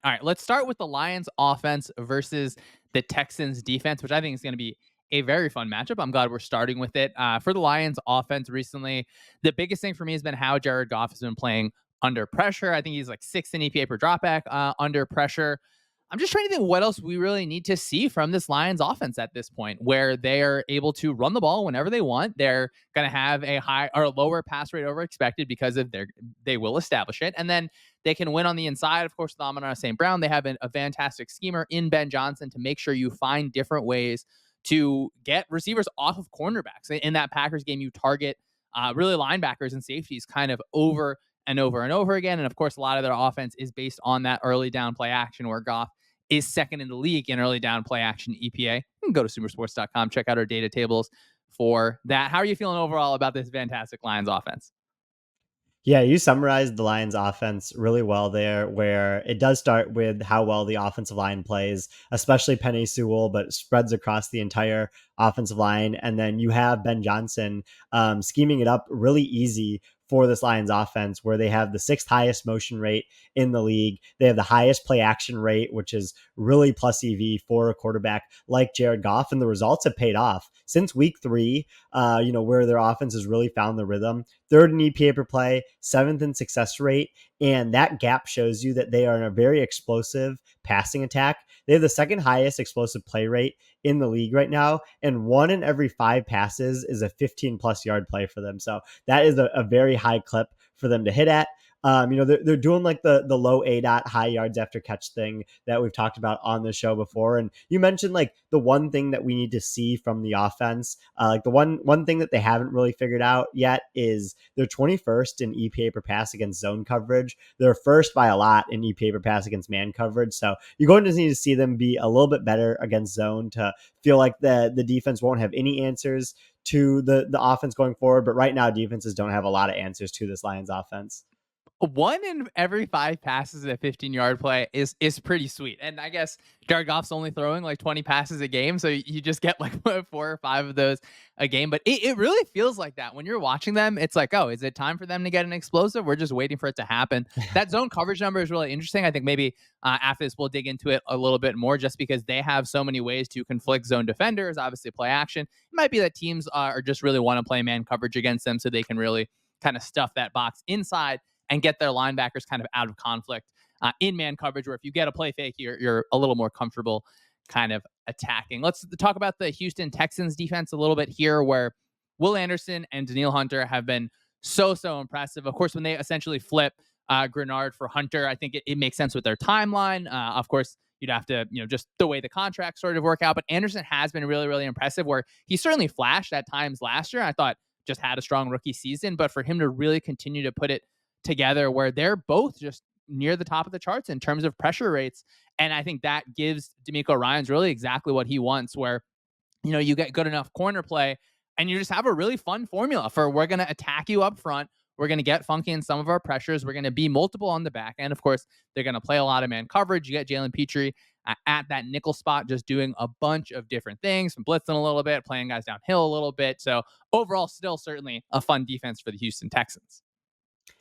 All right, let's start with the Lions offense versus the Texans defense, which I think is going to be a very fun matchup. I'm glad we're starting with it. For the Lions offense recently, the biggest thing for me has been how Jared Goff has been playing under pressure. I think he's like sixth in EPA per dropback under pressure. I'm just trying to think what else we really need to see from this Lions offense at this point, where they are able to run the ball whenever they want. They're going to have a high or lower pass rate over expected because of they will establish it. And then they can win on the inside. Of course, with Amon-Ra St. Brown, they have a fantastic schemer in Ben Johnson to make sure you find different ways to get receivers off of cornerbacks. In that Packers game, you target really linebackers and safeties kind of over and over and over again. And of course, a lot of their offense is based on that early down play action where Goff is second in the league in early down play action EPA. You can go to supersports.com, check out our data tables for that. How are you feeling overall about this fantastic Lions offense? Yeah, you summarized the Lions offense really well there, where it does start with how well the offensive line plays, especially Penny Sewell, but spreads across the entire offensive line. And then you have Ben Johnson scheming it up really easy for this Lions offense, where they have the sixth highest motion rate in the league. They have the highest play action rate, which is really plus EV for a quarterback like Jared Goff. And the results have paid off since week three, where their offense has really found the rhythm. Third in EPA per play, seventh in success rate. And that gap shows you that they are in a very explosive passing attack. They have the second highest explosive play rate in the league right now. And one in every five passes is a 15 plus yard play for them. So that is a very high clip for them to hit at. They're doing like the low A dot high yards after catch thing that we've talked about on the show before. And you mentioned like the one thing that we need to see from the offense, like the one thing that they haven't really figured out yet is they're 21st in EPA per pass against zone coverage. They're first by a lot in EPA per pass against man coverage. So you're going to need to see them be a little bit better against zone to feel like the defense won't have any answers to the offense going forward. But right now, defenses don't have a lot of answers to this Lions offense. One in every five passes at a 15-yard play is pretty sweet. And I guess Jared Goff's only throwing like 20 passes a game, so you just get like four or five of those a game. But it really feels like that when you're watching them. It's like, oh, is it time for them to get an explosive? We're just waiting for it to happen. That zone coverage number is really interesting. I think maybe after this we'll dig into it a little bit more, just because they have so many ways to conflict zone defenders. Obviously, play action. It might be that teams are just really want to play man coverage against them, so they can really kind of stuff that box inside and get their linebackers kind of out of conflict in man coverage, where if you get a play fake, you're a little more comfortable kind of attacking. Let's talk about the Houston Texans defense a little bit here, where Will Anderson and Danielle Hunter have been so impressive. Of course, when they essentially flip Grenard for Hunter, I think it makes sense with their timeline. Of course, you'd have to, just the way the contracts sort of work out. But Anderson has been really impressive, where he certainly flashed at times last year. I thought just had a strong rookie season, but for him to really continue to put it together, where they're both just near the top of the charts in terms of pressure rates. And I think that gives D'Amico Ryans really exactly what he wants, where, you get good enough corner play and you just have a really fun formula for, we're going to attack you up front. We're going to get funky in some of our pressures. We're going to be multiple on the back end. Of course, they're going to play a lot of man coverage. You get Jalen Petrie at that nickel spot, just doing a bunch of different things, from blitzing a little bit, playing guys downhill a little bit. So overall, still certainly a fun defense for the Houston Texans.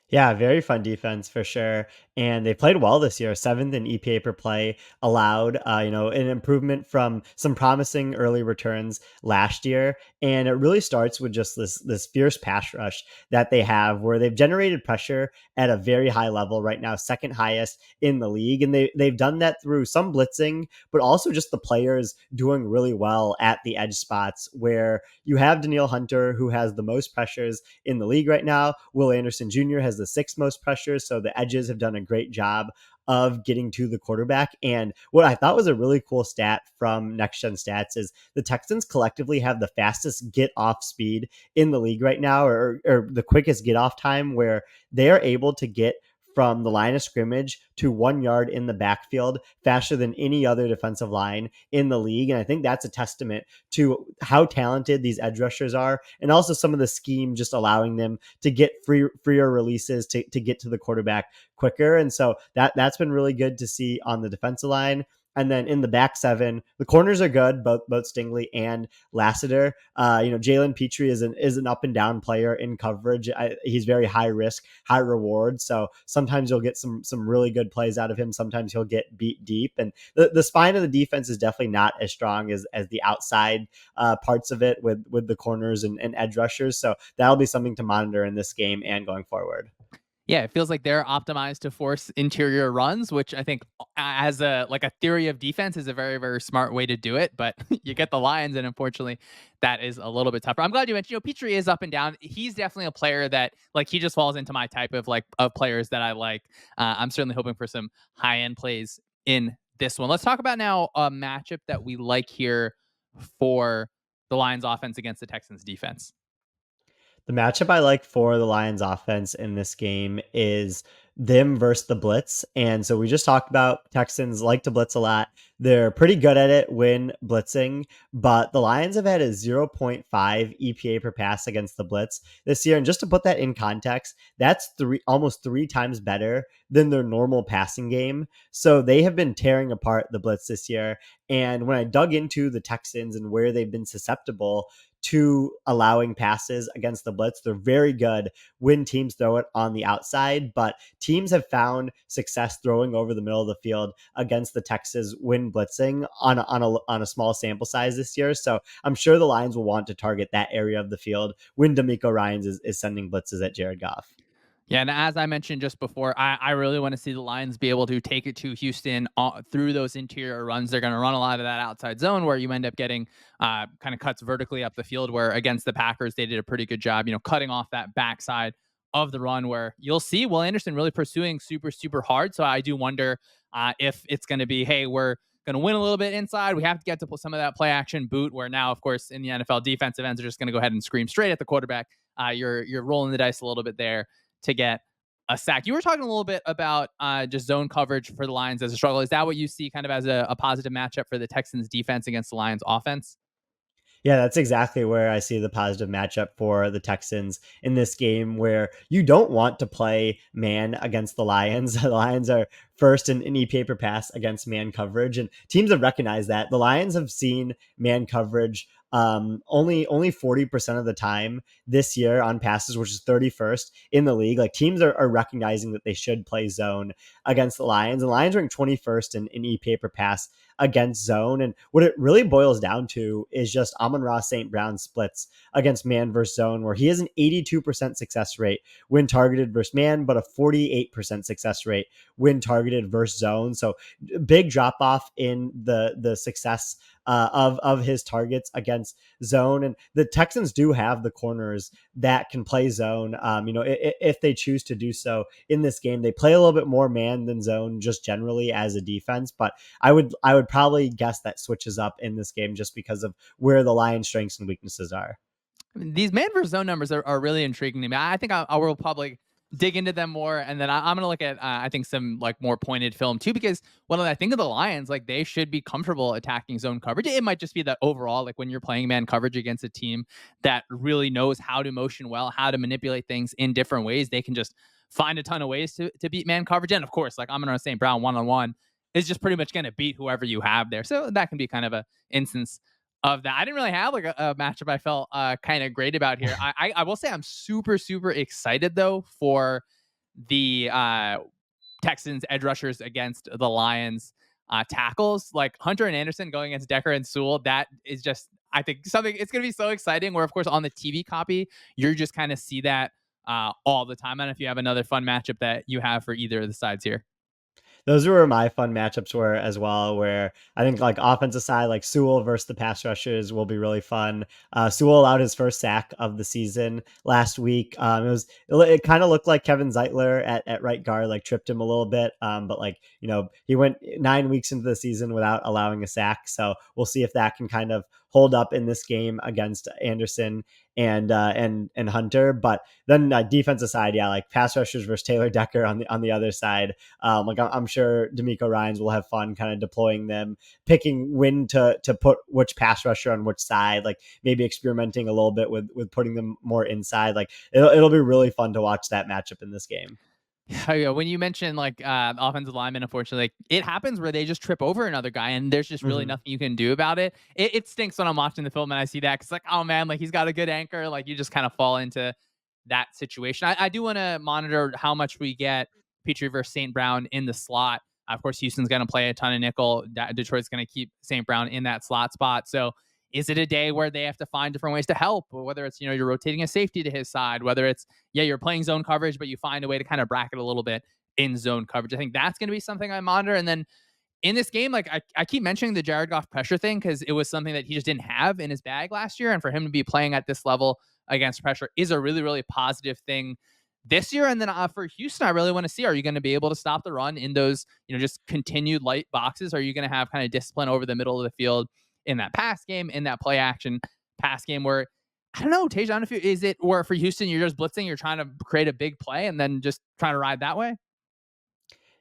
Yeah, very fun defense for sure. And they played well this year, seventh in EPA per play allowed, an improvement from some promising early returns last year. And it really starts with just this fierce pass rush that they have, where they've generated pressure at a very high level right now, second highest in the league. And they've done that through some blitzing, but also just the players doing really well at the edge spots, where you have Danielle Hunter, who has the most pressures in the league right now. Will Anderson Jr. has the sixth most pressures. So the edges have done a great job of getting to the quarterback. And what I thought was a really cool stat from Next Gen Stats is the Texans collectively have the fastest get off speed in the league right now, or the quickest get off time, where they are able to get from the line of scrimmage to 1 yard in the backfield faster than any other defensive line in the league. And I think that's a testament to how talented these edge rushers are, and also some of the scheme just allowing them to get freer releases to get to the quarterback quicker. And so that's been really good to see on the defensive line. And then in the back seven, the corners are good, both Stingley and Lassiter. Jalen Petrie is an up and down player in coverage. He's very high risk, high reward. So sometimes you'll get some really good plays out of him. Sometimes he'll get beat deep, and the spine of the defense is definitely not as strong as the outside parts of it with the corners and edge rushers. So that'll be something to monitor in this game and going forward. Yeah, it feels like they're optimized to force interior runs, which I think as a theory of defense is a very, very smart way to do it. But you get the Lions, and unfortunately, that is a little bit tougher. I'm glad you mentioned, Petrie is up and down. He's definitely a player that like he just falls into my type of players that I like. I'm certainly hoping for some high end plays in this one. Let's talk about now a matchup that we like here for the Lions offense against the Texans defense. The matchup I like for the Lions offense in this game is them versus the blitz. And so we just talked about Texans like to blitz a lot. They're pretty good at it when blitzing, but the Lions have had a zero point 0.5 EPA per pass against the blitz this year. And just to put that in context, that's almost three times better than their normal passing game. So they have been tearing apart the blitz this year. And when I dug into the Texans and where they've been susceptible to allowing passes against the blitz, they're very good when teams throw it on the outside, but teams have found success throwing over the middle of the field against the Texans when blitzing on a small sample size this year. So I'm sure the Lions will want to target that area of the field when D'Amico Ryans is sending blitzes at Jared Goff. Yeah, and as I mentioned just before, I really want to see the Lions be able to take it to Houston through those interior runs. They're going to run a lot of that outside zone where you end up getting kind of cuts vertically up the field, where against the Packers, they did a pretty good job, cutting off that backside of the run where you'll see Will Anderson really pursuing super, super hard. So I do wonder if it's going to be, hey, we're going to win a little bit inside. We have to get to some of that play action boot where now, of course, in the NFL, defensive ends are just going to go ahead and scream straight at the quarterback. You're rolling the dice a little bit there to get a sack. You were talking a little bit about just zone coverage for the Lions as a struggle. Is that what you see kind of as a positive matchup for the Texans defense against the Lions offense? Yeah, that's exactly where I see the positive matchup for the Texans in this game, where you don't want to play man against the Lions. The Lions are first in EPA per pass against man coverage, and teams have recognized that. The Lions have seen man coverage only 40% of the time this year on passes, which is 31st in the league. Like teams are recognizing that they should play zone against the Lions, and the Lions are ranked 21st in EPA per pass against zone. And what it really boils down to is just Amon-Ra St. Brown splits against man versus zone, where he has an 82% success rate when targeted versus man, but a 48% success rate when targeted versus zone. So big drop off in the success of his targets against zone. And the Texans do have the corners that can play zone. If they choose to do so in this game, they play a little bit more man than zone just generally as a defense. But I would probably guess that switches up in this game just because of where the Lions' strengths and weaknesses are. I mean, these man versus zone numbers are really intriguing to me. I think I will probably dig into them more, and then I'm gonna look at I think some like more pointed film too, because when I think of the Lions, like they should be comfortable attacking zone coverage. It might just be that overall, like when you're playing man coverage against a team that really knows how to motion well, how to manipulate things in different ways, they can just find a ton of ways to beat man coverage. And of course, like Amon-Ra St. Brown one-on-one is just pretty much going to beat whoever you have there. So that can be kind of a instance of that. I didn't really have like a matchup I felt kind of great about here. I will say I'm super, super excited though for the Texans edge rushers against the Lions tackles. Like Hunter and Anderson going against Decker and Sewell. That is just, I think, something, it's going to be so exciting where, of course, on the TV copy, you're just kind of see that all the time. I don't know if you have another fun matchup that you have for either of the sides here. Those were my fun matchups were as well, where I think like offensive side, like Sewell versus the pass rushers will be really fun. Sewell allowed his first sack of the season last week. It kind of looked like Kevin Zeitler at right guard, like tripped him a little bit. But like, he went 9 weeks into the season without allowing a sack. So we'll see if that can kind of hold up in this game against Anderson and Hunter. But then defensive side, yeah, like pass rushers versus Taylor Decker on the other side. Like I'm sure D'Amico Ryans will have fun kind of deploying them, picking when to put which pass rusher on which side, like maybe experimenting a little bit with putting them more inside. Like it'll be really fun to watch that matchup in this game. Yeah, when you mention like offensive linemen, unfortunately, like, it happens where they just trip over another guy, and there's just really Hmm. nothing you can do about it. It stinks when I'm watching the film and I see that because like, oh man, like he's got a good anchor. Like you just kind of fall into that situation. I do want to monitor how much we get Petrie versus St. Brown in the slot. Of course, Houston's going to play a ton of nickel. Detroit's going to keep St. Brown in that slot spot. So is it a day where they have to find different ways to help? Or whether it's, you're rotating a safety to his side, whether it's, yeah, you're playing zone coverage, but you find a way to kind of bracket a little bit in zone coverage. I think that's going to be something I monitor. And then in this game, like I keep mentioning the Jared Goff pressure thing because it was something that he just didn't have in his bag last year. And for him to be playing at this level against pressure is a really, really positive thing this year. And then for Houston, I really want to see, are you going to be able to stop the run in those, just continued light boxes? Are you going to have kind of discipline over the middle of the field in that pass game, in that play action pass game where I don't know, Tej, I don't know if is it, or for Houston, you're just blitzing, you're trying to create a big play and then just trying to ride that way?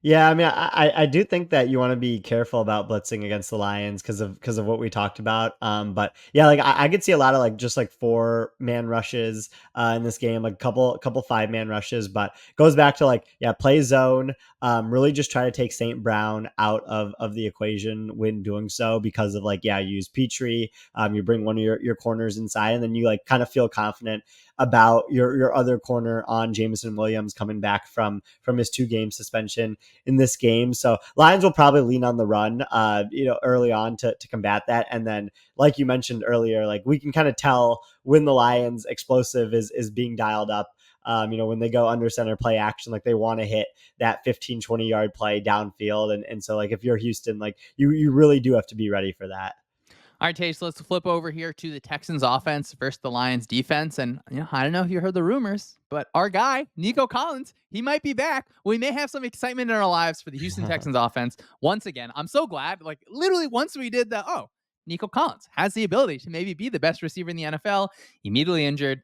Yeah, I mean, I do think that you want to be careful about blitzing against the Lions because of what we talked about. But yeah, like I could see a lot of like just like 4-man rushes in this game, like a couple 5-man rushes. But goes back to like, yeah, play zone. Really just try to take St. Brown out of the equation when doing so because of like, yeah, you use Petrie. You bring one of your corners inside, and then you like kind of feel confident about your other corner on Jameson Williams coming back from his 2-game suspension in this game. So Lions will probably lean on the run, early on to combat that. And then, like you mentioned earlier, like we can kind of tell when the Lions explosive is being dialed up. When they go under center play action, like they want to hit that 15-20 yard play downfield. And so like if you're Houston, like you really do have to be ready for that. All right, Tage, so let's flip over here to the Texans offense versus the Lions defense. And I don't know if you heard the rumors, but our guy, Nico Collins, he might be back. We may have some excitement in our lives for the Houston Texans offense. Once again, I'm so glad. Like literally once we did the, Nico Collins has the ability to maybe be the best receiver in the NFL, immediately injured,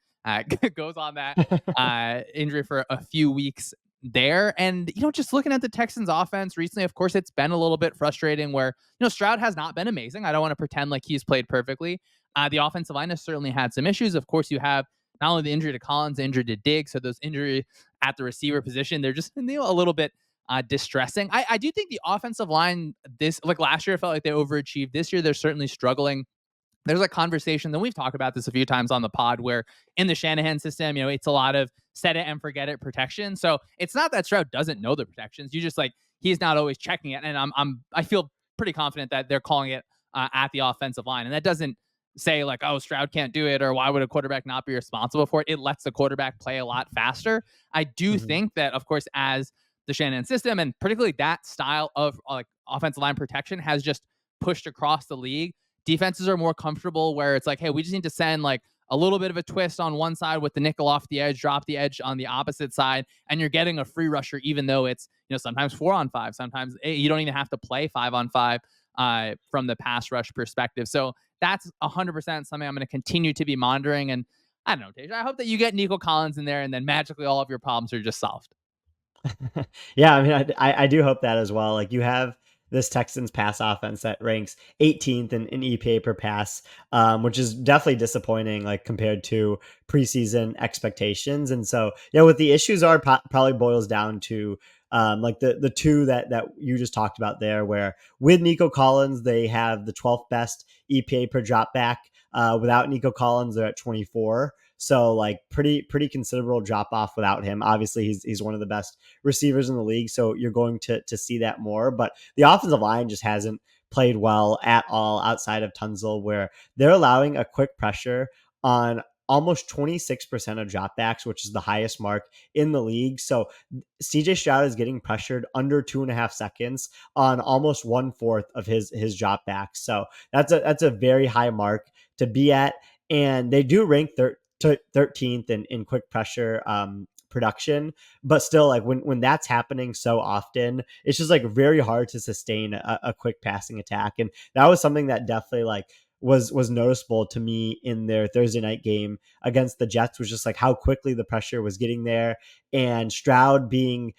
goes on that injury for a few weeks there. And, just looking at the Texans offense recently, of course, it's been a little bit frustrating where, Stroud has not been amazing. I don't want to pretend like he's played perfectly. The offensive line has certainly had some issues. Of course, you have not only the injury to Collins, the injury to Diggs, so those injury at the receiver position, they're just a little bit distressing. I do think the offensive line this like last year, I felt like they overachieved. This year, they're certainly struggling. There's a conversation, then we've talked about this a few times on the pod, where in the Shanahan system, it's a lot of set it and forget it protection. So it's not that Stroud doesn't know the protections. You just like he's not always checking it, and I feel pretty confident that they're calling it at the offensive line, and that doesn't say like, oh, Stroud can't do it, or why would a quarterback not be responsible for it. It lets the quarterback play a lot faster. I do Mhm. think that, of course, as the Shanahan system and particularly that style of like offensive line protection has just pushed across the league, defenses are more comfortable where it's like, hey, we just need to send like a little bit of a twist on one side with the nickel off the edge, drop the edge on the opposite side, and you're getting a free rusher, even though it's, sometimes 4-on-5, sometimes you don't even have to play 5-on-5 from the pass rush perspective. So that's 100% something I'm going to continue to be monitoring. And I don't know, Tej, I hope that you get Nico Collins in there and then magically all of your problems are just solved. Yeah, I mean, I do hope that as well. Like you have this Texans pass offense that ranks 18th in EPA per pass, which is definitely disappointing, like compared to preseason expectations. And so, yeah, what the issues are probably boils down to like the two that you just talked about there, where with Nico Collins they have the 12th best EPA per drop back. Without Nico Collins, they're at 24. So like pretty considerable drop off without him. Obviously, he's one of the best receivers in the league, so you're going to see that more. But the offensive line just hasn't played well at all outside of Tunzel, where they're allowing a quick pressure on almost 26% of dropbacks, which is the highest mark in the league. So CJ Stroud is getting pressured under 2.5 seconds on almost 1/4 of his dropbacks. So that's a very high mark to be at. And they do rank 13th in quick pressure production, but still, like when that's happening so often, it's just like very hard to sustain a quick passing attack. And that was something that definitely like was noticeable to me in their Thursday night game against the Jets, was just like how quickly the pressure was getting there, and Stroud being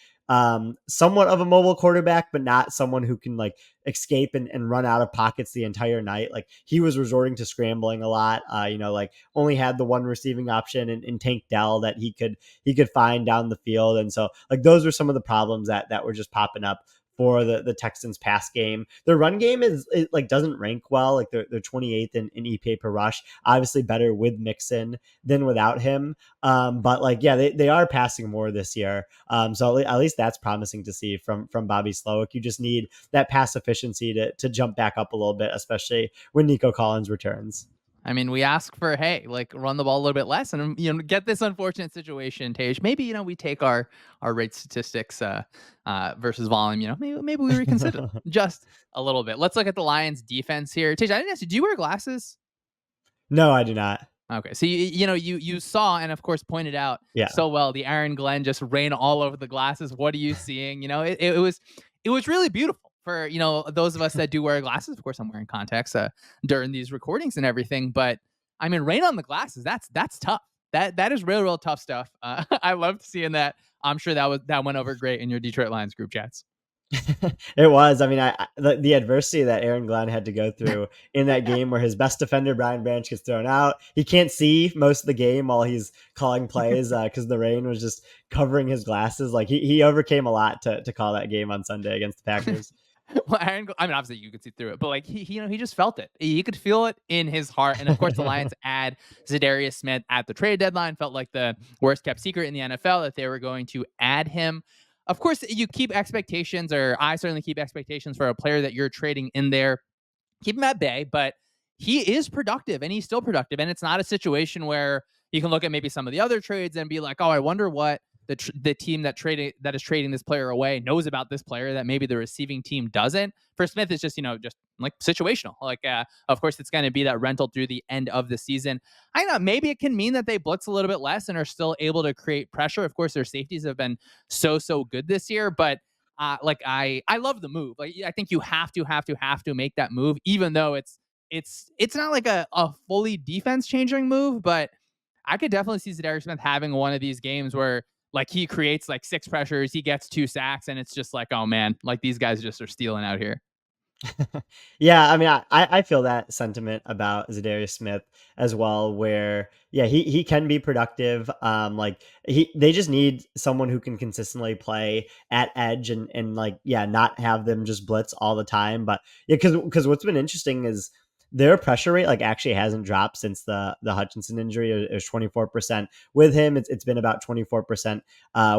somewhat of a mobile quarterback, but not someone who can like escape and run out of pockets the entire night. Like he was resorting to scrambling a lot. Like only had the one receiving option in Tank Dell that he could find down the field, and so like those were some of the problems that were just popping up for the Texans pass game. Their run game is it, like doesn't rank well. Like they're 28th in EPA per rush. Obviously better with Mixon than without him. But like yeah, they are passing more this year. So at least that's promising to see from Bobby Slowick. You just need that pass efficiency to jump back up a little bit, especially when Nico Collins returns. I mean, we ask for, hey, like run the ball a little bit less and get this unfortunate situation, Tage. Maybe, we take our rate statistics versus volume, maybe we reconsider them just a little bit. Let's look at the Lions defense here. Tage, I didn't ask you, do you wear glasses? No, I do not. Okay. So you saw and of course pointed out Yeah. so well the Aaron Glenn just rain all over the glasses. What are you seeing? It was really beautiful for those of us that do wear glasses. Of course, I'm wearing contacts during these recordings and everything, but I mean, rain on the glasses. That's tough. That is real tough stuff. I loved seeing that. I'm sure that went over great in your Detroit Lions group chats. It was. I mean, the adversity that Aaron Glenn had to go through in that game where his best defender, Brian Branch, gets thrown out. He can't see most of the game while he's calling plays because the rain was just covering his glasses. Like he overcame a lot to call that game on Sunday against the Packers. Well, I mean, obviously you could see through it, but like he just felt it. He could feel it in his heart. And of course, the Lions add Zadarius Smith at the trade deadline. Felt like the worst kept secret in the NFL that they were going to add him. Of course, you keep expectations, or I certainly keep expectations for a player that you're trading in there. Keep him at bay, but he is productive and he's still productive. And it's not a situation where you can look at maybe some of the other trades and be like, oh, I wonder what the team that is trading this player away knows about this player that maybe the receiving team doesn't. For Smith, it's just just like situational. Like, of course, it's going to be that rental through the end of the season. I know maybe it can mean that they blitz a little bit less and are still able to create pressure. Of course, their safeties have been so good this year, but like I love the move. Like I think you have to make that move, even though it's not like a fully defense changing move, but I could definitely see Zadarius Smith having one of these games where like he creates like 6 pressures, he gets 2 sacks, and it's just like, oh man, like these guys just are stealing out here. Yeah, I mean, I feel that sentiment about Zadarius Smith as well, where yeah, he can be productive. Like they just need someone who can consistently play at edge and like yeah, not have them just blitz all the time. But yeah, because what's been interesting is their pressure rate like actually hasn't dropped since the Hutchinson injury. It was 24% with him. It's been about 24%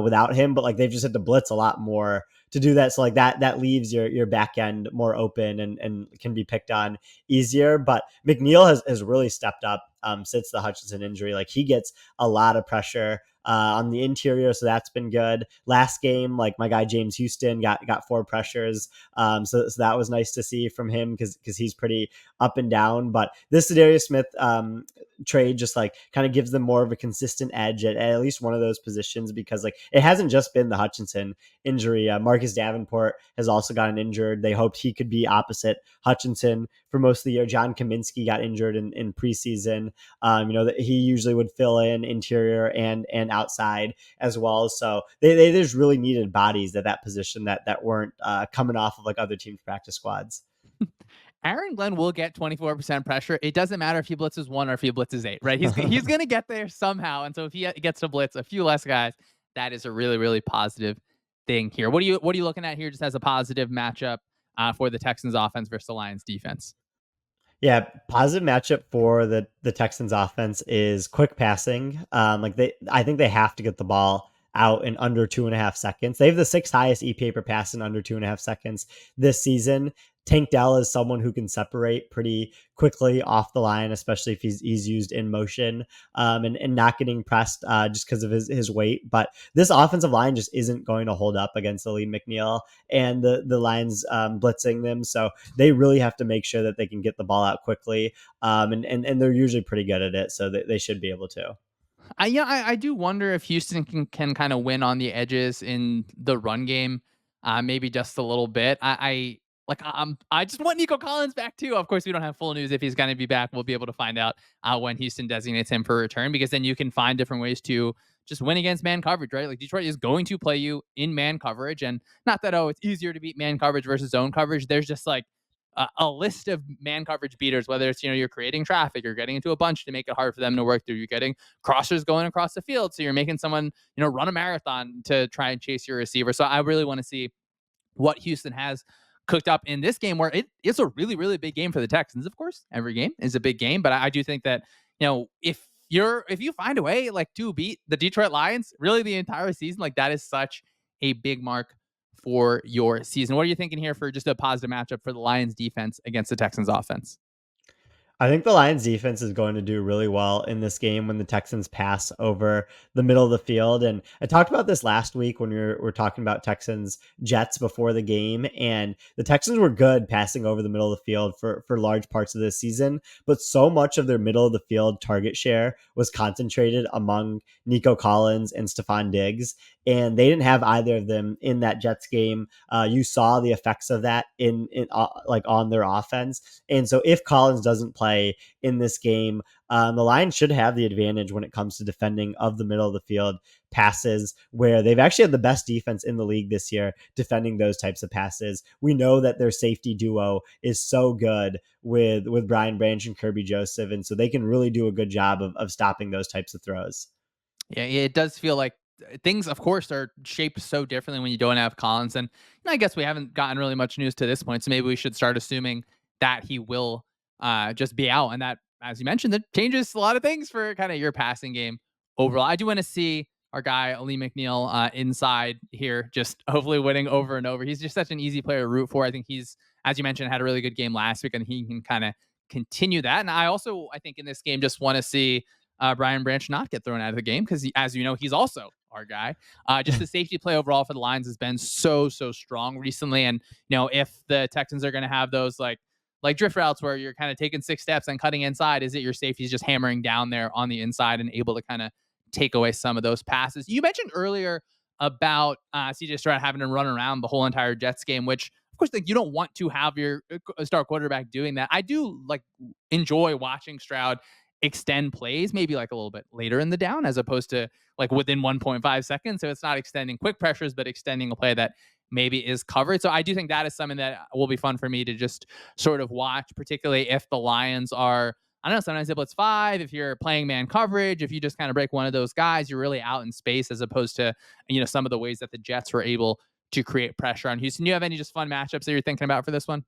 without him, but like they've just had to blitz a lot more to do that. So like that leaves your back end more open and can be picked on easier. But McNeil has really stepped up since the Hutchinson injury. Like he gets a lot of pressure on the interior, so that's been good. Last game, like my guy James Houston got 4 pressures, so that was nice to see from him because he's pretty up and down. But this Zadarius Smith trade just like kind of gives them more of a consistent edge at least one of those positions because like it hasn't just been the Hutchinson injury. Marcus Davenport has also gotten injured. They hoped he could be opposite Hutchinson for most of the year. John Kaminsky got injured in preseason. That he usually would fill in interior and outside as well. So they just really needed bodies at that position that weren't coming off of like other teams' practice squads. Aaron Glenn will get 24% pressure. It doesn't matter if he blitzes 1 or if he blitzes 8, right? He's going to get there somehow. And so if he gets to blitz a few less guys, that is a really positive thing here. What are you looking at here just as a positive matchup for the Texans offense versus the Lions defense? Yeah, positive matchup for the Texans offense is quick passing. I think they have to get the ball out in under 2.5 seconds. They have the 6th highest EPA per pass in under 2.5 seconds this season. Tank Dell is someone who can separate pretty quickly off the line, especially if he's used in motion and not getting pressed just because of his weight. But this offensive line just isn't going to hold up against Lee McNeil and the Lions blitzing them. So they really have to make sure that they can get the ball out quickly. And they're usually pretty good at it, so they should be able to. I do wonder if Houston can kind of win on the edges in the run game, maybe just a little bit. I just want Nico Collins back too. Of course, we don't have full news if he's going to be back. We'll be able to find out when Houston designates him for return, because then you can find different ways to just win against man coverage, right? Like Detroit is going to play you in man coverage, and not that it's easier to beat man coverage versus zone coverage. There's just like a list of man coverage beaters, whether it's, you're creating traffic, you're getting into a bunch to make it hard for them to work through, you're getting crossers going across the field, so you're making someone, run a marathon to try and chase your receiver. So I really want to see what Houston has cooked up in this game, where it's a really, really big game for the Texans. Of course, every game is a big game, but I do think that, if you find a way like to beat the Detroit Lions really the entire season, like that is such a big mark for your season. What are you thinking here for just a positive matchup for the Lions defense against the Texans offense? I think the Lions defense is going to do really well in this game when the Texans pass over the middle of the field. And I talked about this last week when we were talking about Texans Jets before the game. And the Texans were good passing over the middle of the field for large parts of this season. But so much of their middle of the field target share was concentrated among Nico Collins and Stephon Diggs. And they didn't have either of them in that Jets game. You saw the effects of that in like on their offense. And so if Collins doesn't play in this game, the Lions should have the advantage when it comes to defending of the middle of the field passes, where they've actually had the best defense in the league this year defending those types of passes. We know that their safety duo is so good with Brian Branch and Kirby Joseph, and so they can really do a good job of stopping those types of throws. Yeah, it does feel like things, of course, are shaped so differently when you don't have Collins. And I guess we haven't gotten really much news to this point, so maybe we should start assuming that he will just be out. And that, as you mentioned, that changes a lot of things for kind of your passing game overall. I do want to see our guy, Ali McNeil, inside here, just hopefully winning over and over. He's just such an easy player to root for. I think he's, as you mentioned, had a really good game last week, and he can kind of continue that. And I think in this game, just want to see Brian Branch not get thrown out of the game because, as you know, he's also our guy. Just the safety play overall for the Lions has been so strong recently, and if the Texans are going to have those like drift routes where you're kind of taking 6 steps and cutting inside, is it your safeties just hammering down there on the inside and able to kind of take away some of those passes? You mentioned earlier about CJ Stroud having to run around the whole entire Jets game, which of course, like, you don't want to have your star quarterback doing that. I do enjoy watching Stroud extend plays maybe like a little bit later in the down as opposed to like within 1.5 seconds. So it's not extending quick pressures, but extending a play that maybe is covered. So I do think that is something that will be fun for me to just sort of watch, particularly if the Lions are, I don't know, sometimes they blitz 5. If you're playing man coverage, if you just kind of break one of those guys, you're really out in space as opposed to, some of the ways that the Jets were able to create pressure on Houston. Do you have any just fun matchups that you're thinking about for this one?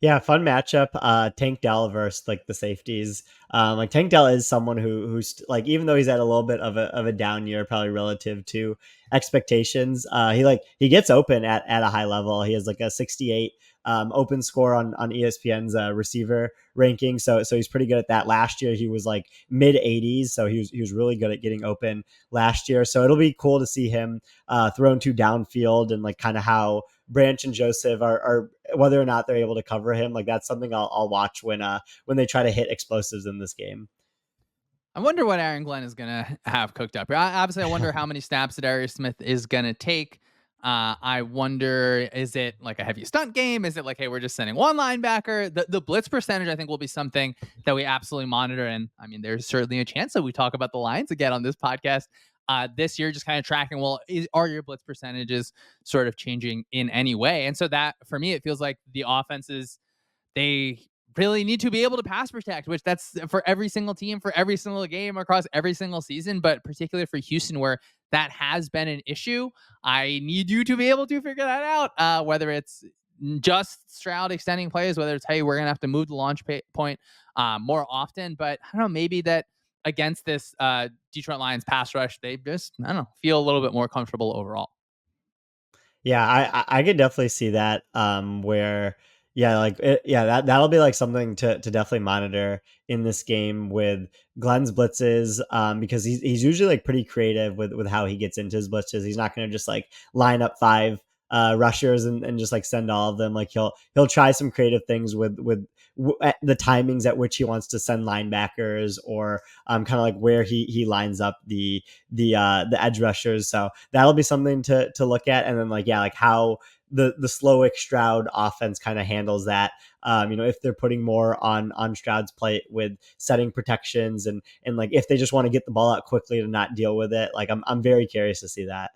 Yeah, fun matchup. Tank Dell versus like the safeties. Like Tank Dell is someone who's like, even though he's had a little bit of a down year, probably relative to expectations, he gets open at a high level. He has like a 68 open score on ESPN's receiver ranking, so he's pretty good at that. Last year he was like mid 80s, so he was really good at getting open last year. So it'll be cool to see him thrown to downfield and like kind of how Branch and Joseph are whether or not they're able to cover him. Like that's something I'll watch when they try to hit explosives in this game. I wonder what Aaron Glenn is going to have cooked up here. Obviously, I wonder how many snaps that Darius Smith is going to take. I wonder, is it like a heavy stunt game? Is it like, hey, we're just sending one linebacker? The blitz percentage, I think, will be something that we absolutely monitor. And I mean, there's certainly a chance that we talk about the Lions again on this podcast this year, just kind of tracking, well, are your blitz percentages sort of changing in any way? And so that, for me, it feels like the offenses, they really need to be able to pass protect, which that's for every single team, for every single game across every single season, but particularly for Houston, where that has been an issue. I need you to be able to figure that out, whether it's just Stroud extending plays, whether it's, hey, we're going to have to move the launch point more often. But I don't know, maybe that against this Detroit Lions pass rush, they just, I don't know, feel a little bit more comfortable overall. Yeah, I could definitely see that. Where yeah, that'll be like something to definitely monitor in this game with Glenn's blitzes. Because he's usually like pretty creative with how he gets into his blitzes. He's not going to just like line up 5 rushers and just like send all of them. Like he'll try some creative things at the timings at which he wants to send linebackers, or kind of like where he lines up the edge rushers. So that'll be something to look at. And then like, yeah, like how the Slowick Stroud offense kind of handles that. If they're putting more on Stroud's plate with setting protections and like if they just want to get the ball out quickly to not deal with it, like I'm very curious to see that.